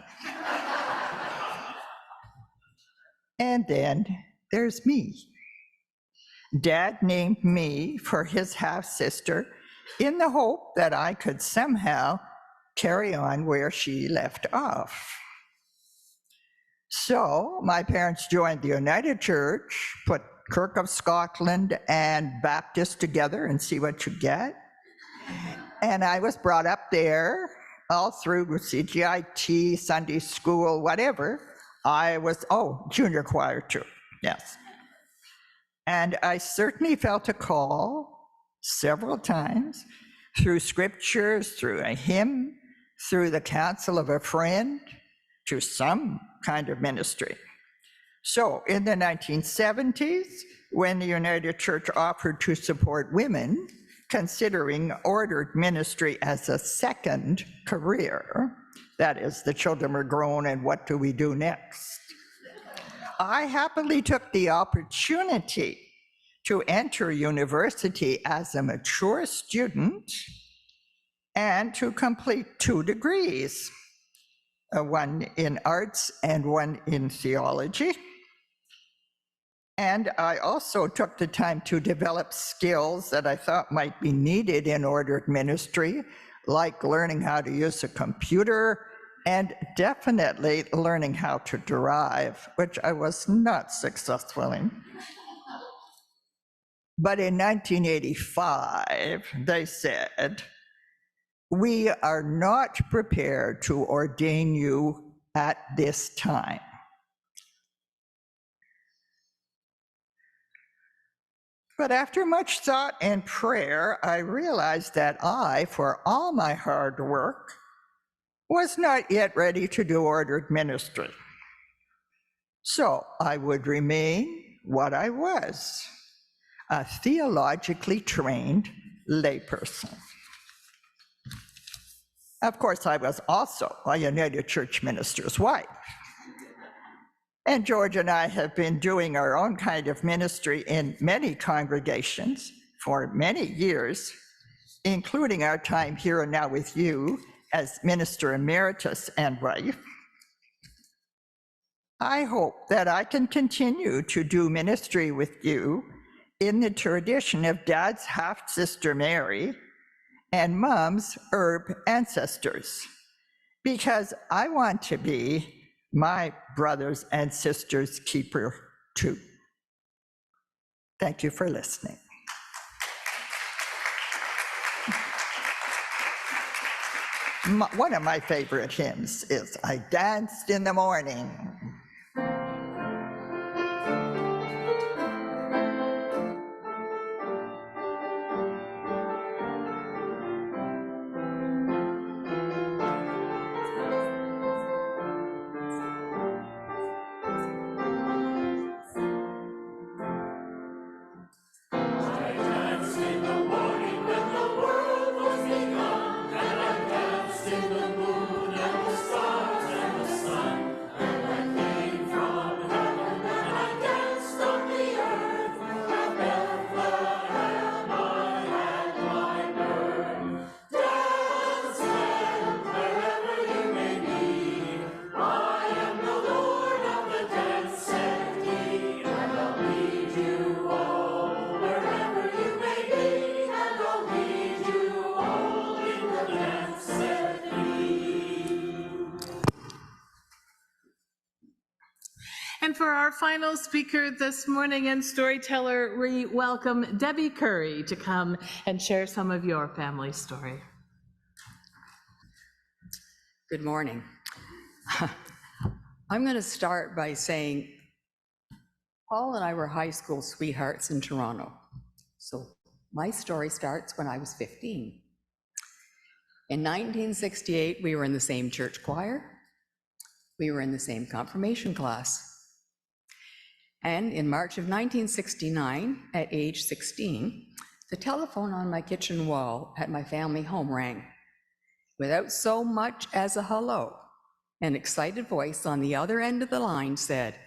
And then there's me. Dad named me for his half-sister in the hope that I could somehow carry on where she left off. So my parents joined the United Church, put Kirk of Scotland and Baptist together and see what you get. And I was brought up there all through CGIT, Sunday school, whatever. I was, junior choir too, yes. And I certainly felt a call several times through scriptures, through a hymn, through the counsel of a friend, to some kind of ministry. So in the 1970s, when the United Church offered to support women considering ordered ministry as a second career, that is, the children were grown and what do we do next? I happily took the opportunity to enter university as a mature student and to complete 2 degrees, one in arts and one in theology. And I also took the time to develop skills that I thought might be needed in ordered ministry, like learning how to use a computer and definitely learning how to drive, which I was not successful in. But in 1985, they said, "We are not prepared to ordain you at this time." But after much thought and prayer, I realized that I, for all my hard work, was not yet ready to do ordered ministry. So I would remain what I was, a theologically trained layperson. Of course, I was also a United Church minister's wife. And George and I have been doing our own kind of ministry in many congregations for many years, including our time here and now with you as minister emeritus and wife. I hope that I can continue to do ministry with you in the tradition of Dad's half-sister Mary and Mom's Herb ancestors, because I want to be my brothers and sisters' keeper too. Thank you for listening. One of my favorite hymns is "I Danced in the Morning." And for our final speaker this morning and storyteller, we welcome Debbie Currie to come and share some of your family story. Good morning. I'm going to start by saying Paul and I were high school sweethearts in Toronto. So my story starts when I was 15. In 1968, we were in the same church choir. We were in the same confirmation class. And in March of 1969, at age 16, the telephone on my kitchen wall at my family home rang. Without so much as a hello, an excited voice on the other end of the line said,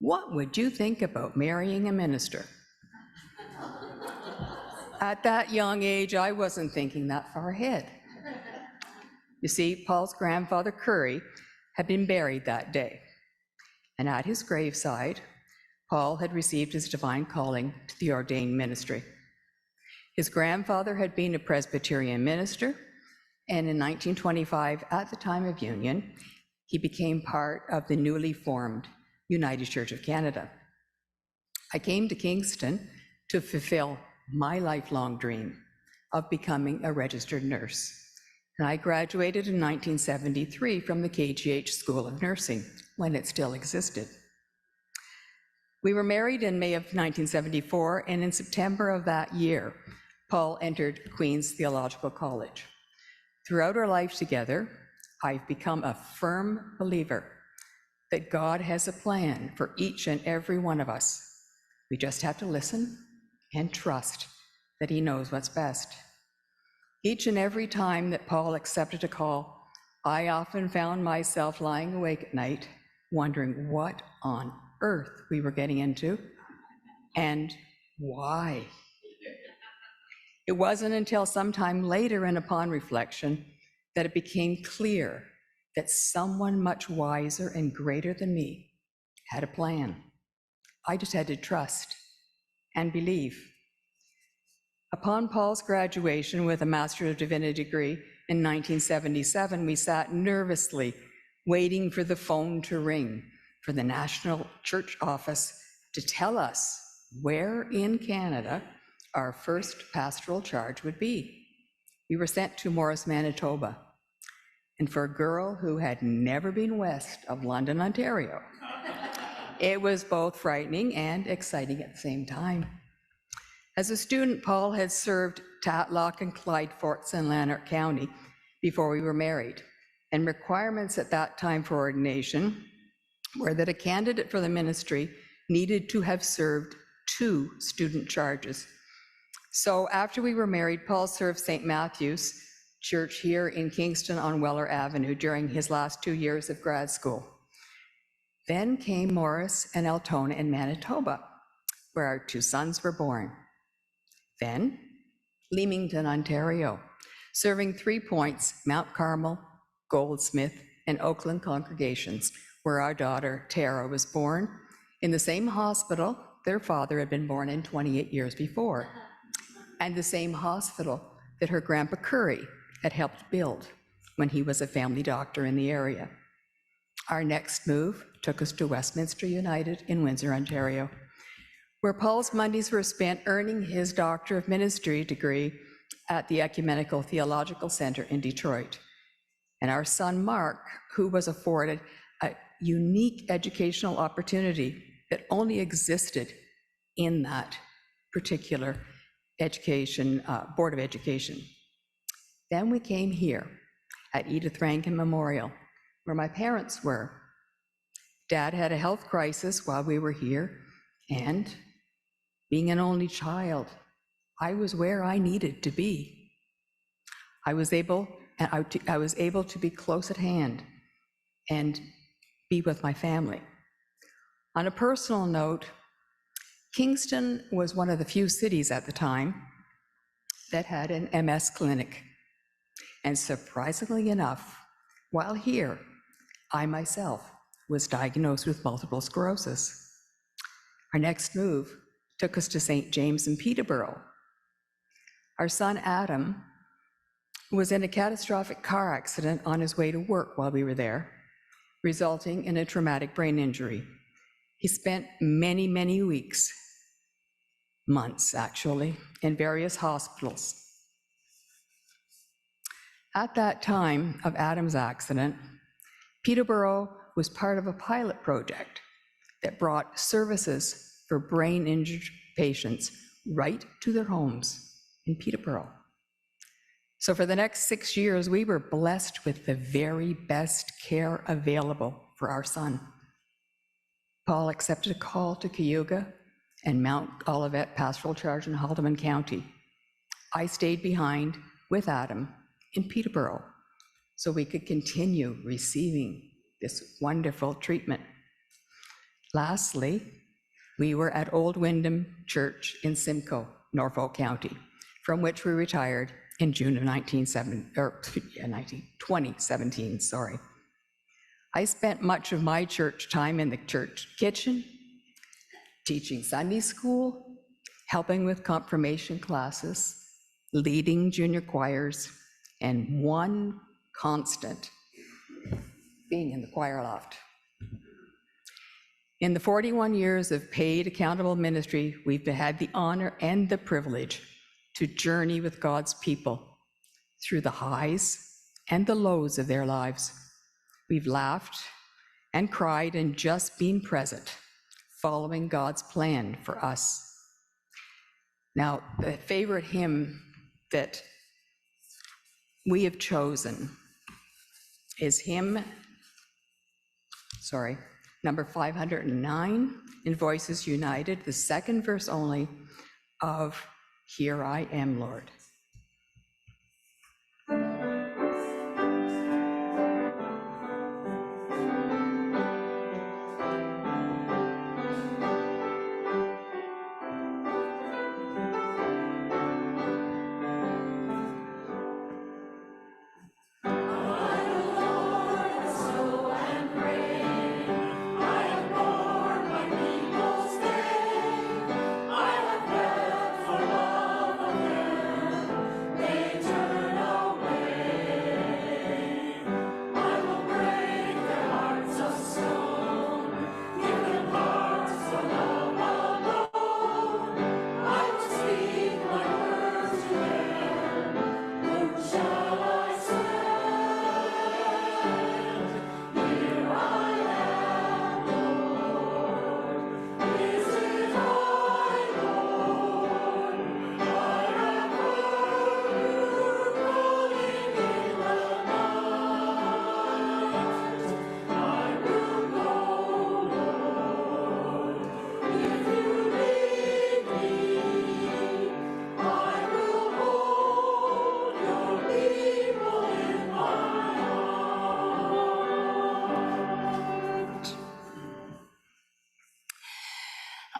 "What would you think about marrying a minister?" At that young age, I wasn't thinking that far ahead. You see, Paul's grandfather, Currie, had been buried that day. and at his graveside, Paul had received his divine calling to the ordained ministry. His grandfather had been a Presbyterian minister, and in 1925, at the time of union, he became part of the newly formed United Church of Canada. I came to Kingston to fulfill my lifelong dream of becoming a registered nurse, and I graduated in 1973 from the KGH School of Nursing, when it still existed. We were married in May of 1974, and in September of that year, Paul entered Queen's Theological College. Throughout our life together, I've become a firm believer that God has a plan for each and every one of us. We just have to listen and trust that he knows what's best. Each and every time that Paul accepted a call, I often found myself lying awake at night, wondering what on earth we were getting into and why. It wasn't until sometime later and upon reflection that it became clear that someone much wiser and greater than me had a plan. I just had to trust and believe. Upon Paul's graduation with a Master of Divinity degree in 1977, we sat nervously waiting for the phone to ring for the National Church Office to tell us where in Canada our first pastoral charge would be. We were sent to Morris, Manitoba. And for a girl who had never been west of London, Ontario, it was both frightening and exciting at the same time. As a student, Paul had served Tatlock and Clyde Forts in Lanark County before we were married, and requirements at that time for ordination were that a candidate for the ministry needed to have served 2 student charges. So after we were married, Paul served St. Matthew's Church here in Kingston on Weller Avenue during his last 2 years of grad school. Then came Morris and Altona in Manitoba, where our 2 sons were born. Then Leamington, Ontario, serving 3 points, Mount Carmel, Goldsmith, and Oakland congregations, where our daughter Tara was born, in the same hospital their father had been born in 28 years before, and the same hospital that her grandpa Currie had helped build when he was a family doctor in the area. Our next move took us to Westminster United in Windsor, Ontario, where Paul's Mondays were spent earning his Doctor of Ministry degree at the Ecumenical Theological Center in Detroit. And our son Mark, who was afforded a unique educational opportunity that only existed in that particular education, Board of Education. Then we came here at Edith Rankin Memorial, where my parents were. Dad had a health crisis while we were here, and being an only child, I was where I needed to be. I was able to be close at hand and be with my family. On a personal note, Kingston was one of the few cities at the time that had an MS clinic. And surprisingly enough, while here, I myself was diagnosed with multiple sclerosis. Our next move took us to St. James in Peterborough. Our son Adam was in a catastrophic car accident on his way to work while we were there, resulting in a traumatic brain injury. He spent many, many weeks, months actually, in various hospitals. At that time of Adam's accident, Peterborough was part of a pilot project that brought services for brain-injured patients right to their homes in Peterborough. So for the next 6 years, we were blessed with the very best care available for our son. Paul accepted a call to Cayuga and Mount Olivet Pastoral Charge in Haldimand County. I stayed behind with Adam in Peterborough so we could continue receiving this wonderful treatment. Lastly, we were at Old Wyndham Church in Simcoe, Norfolk County, from which we retired in June of 2017. I spent much of my church time in the church kitchen, teaching Sunday school, helping with confirmation classes, leading junior choirs, and one constant, being in the choir loft. In the 41 years of paid accountable ministry, we've had the honor and the privilege to journey with God's people through the highs and the lows of their lives. We've laughed and cried and just been present, following God's plan for us. Now, the favorite hymn that we have chosen is number 509 in Voices United, the second verse only of Here I Am, Lord.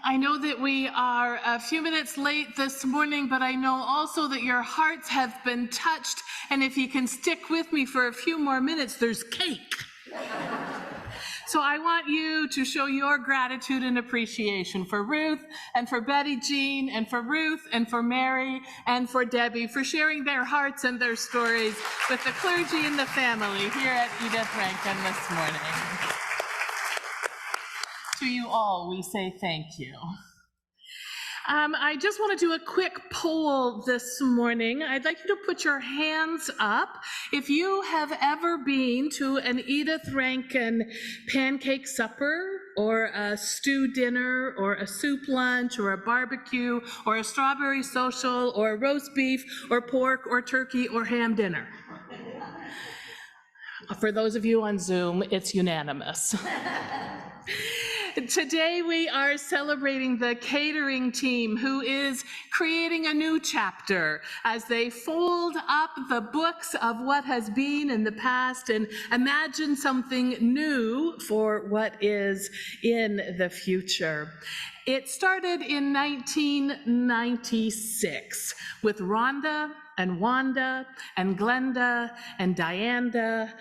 I know that we are a few minutes late this morning, but I know also that your hearts have been touched, and if you can stick with me for a few more minutes, there's cake. So I want you to show your gratitude and appreciation for Ruth, and for Betty Jean, and for Ruth, and for Mary, and for Debbie, for sharing their hearts and their stories with the clergy and the family here at Edith Rankin this morning. To you all, we say thank you. I just want to do a quick poll this morning. I'd like you to put your hands up if you have ever been to an Edith Rankin pancake supper, or a stew dinner, or a soup lunch, or a barbecue, or a strawberry social, or a roast beef, or pork, or turkey, or ham dinner. For those of you on Zoom, it's unanimous. Today we are celebrating the catering team, who is creating a new chapter as they fold up the books of what has been in the past and imagine something new for what is in the future. It started in 1996 with Rhonda and Wanda and Glenda and Dianda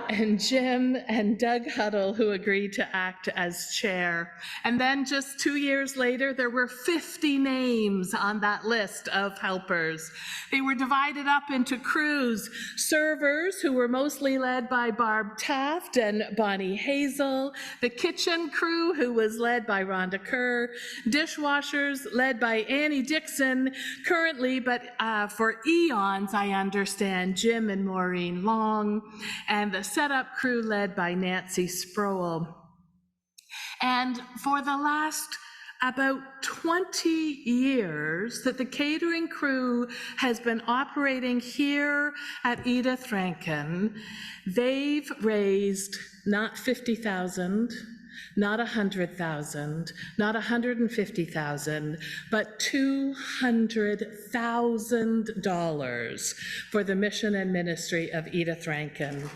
and Jim and Doug Huddle, who agreed to act as chair. And then just 2 years later, there were 50 names on that list of helpers. They were divided up into crews: servers, who were mostly led by Barb Taft and Bonnie Hazel; the kitchen crew, who was led by Rhonda Kerr; dishwashers, led by Annie Dixon, currently, but for eons, I understand, Jim and Maureen Long; and the setup crew led by Nancy Sproul. And for the last about 20 years that the catering crew has been operating here at Edith Rankin, they've raised not 50,000, not 100,000, not 150,000, but $200,000 for the mission and ministry of Edith Rankin.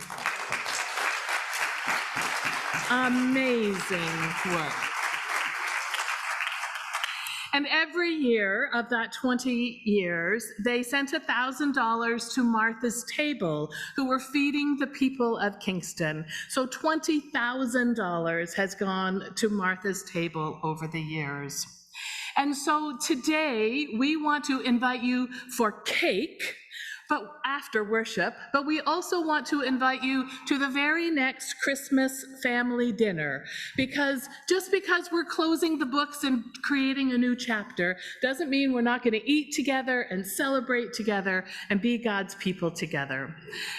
Amazing work. And every year of that 20 years, they sent $1,000 to Martha's Table, who were feeding the people of Kingston. So $20,000 has gone to Martha's Table over the years. And so today we want to invite you for cake, but after worship, but we also want to invite you to the very next Christmas family dinner, because just because we're closing the books and creating a new chapter doesn't mean we're not going to eat together and celebrate together and be God's people together.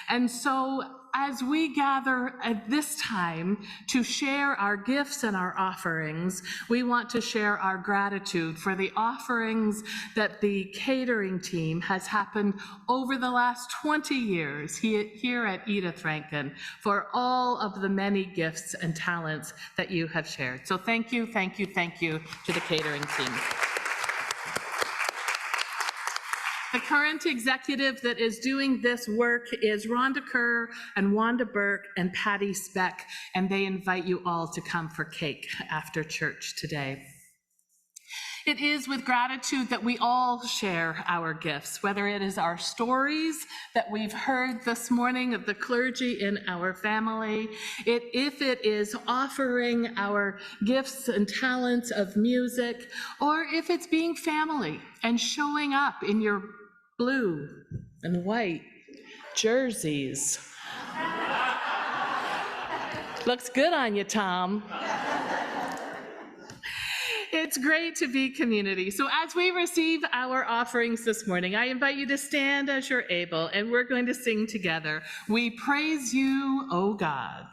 And so as we gather at this time to share our gifts and our offerings, we want to share our gratitude for the offerings that the catering team has happened over the last 20 years here at Edith Rankin, for all of the many gifts and talents that you have shared. So thank you, thank you, thank you to the catering team. The current executive that is doing this work is Rhonda Kerr and Wanda Burke and Patty Speck, and they invite you all to come for cake after church today. It is with gratitude that we all share our gifts, whether it is our stories that we've heard this morning of the clergy in our family, if it is offering our gifts and talents of music, or if it's being family and showing up in your blue and white jerseys. Looks good on you, Tom. It's great to be community. So as we receive our offerings this morning, I invite you to stand as you're able, and we're going to sing together. We praise you, O God.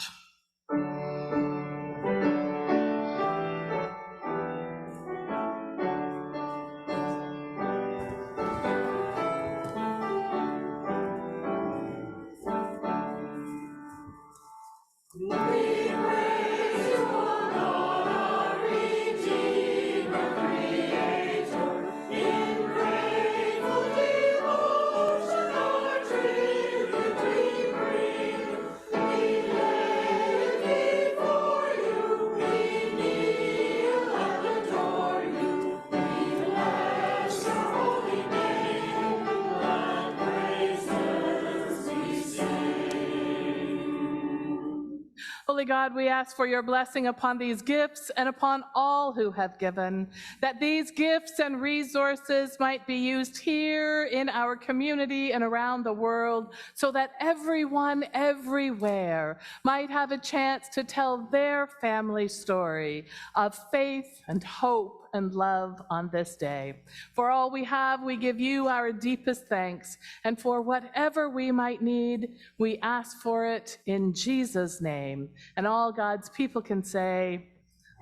Holy God, we ask for your blessing upon these gifts and upon all who have given, that these gifts and resources might be used here in our community and around the world, so that everyone everywhere might have a chance to tell their family story of faith and hope and love on this day. For all we have, we give you our deepest thanks, and for whatever we might need, we ask for it in Jesus' name. And all God's people can say,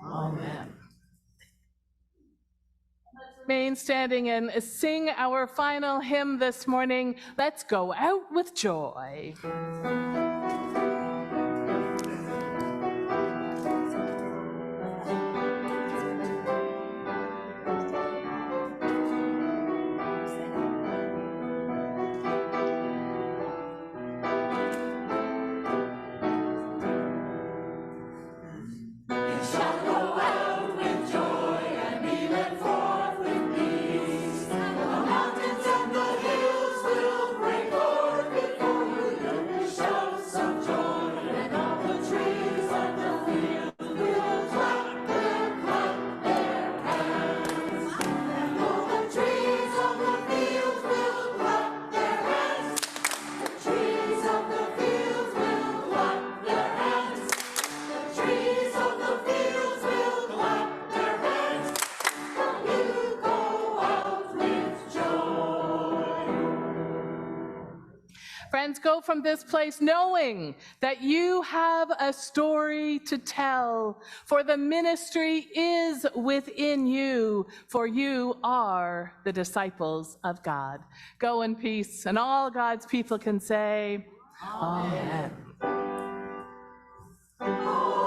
Amen. Let's remain standing and sing our final hymn this morning, Let's Go Out with Joy. Friends, go from this place knowing that you have a story to tell, for the ministry is within you, for you are the disciples of God. Go in peace, and all God's people can say, Amen. Amen.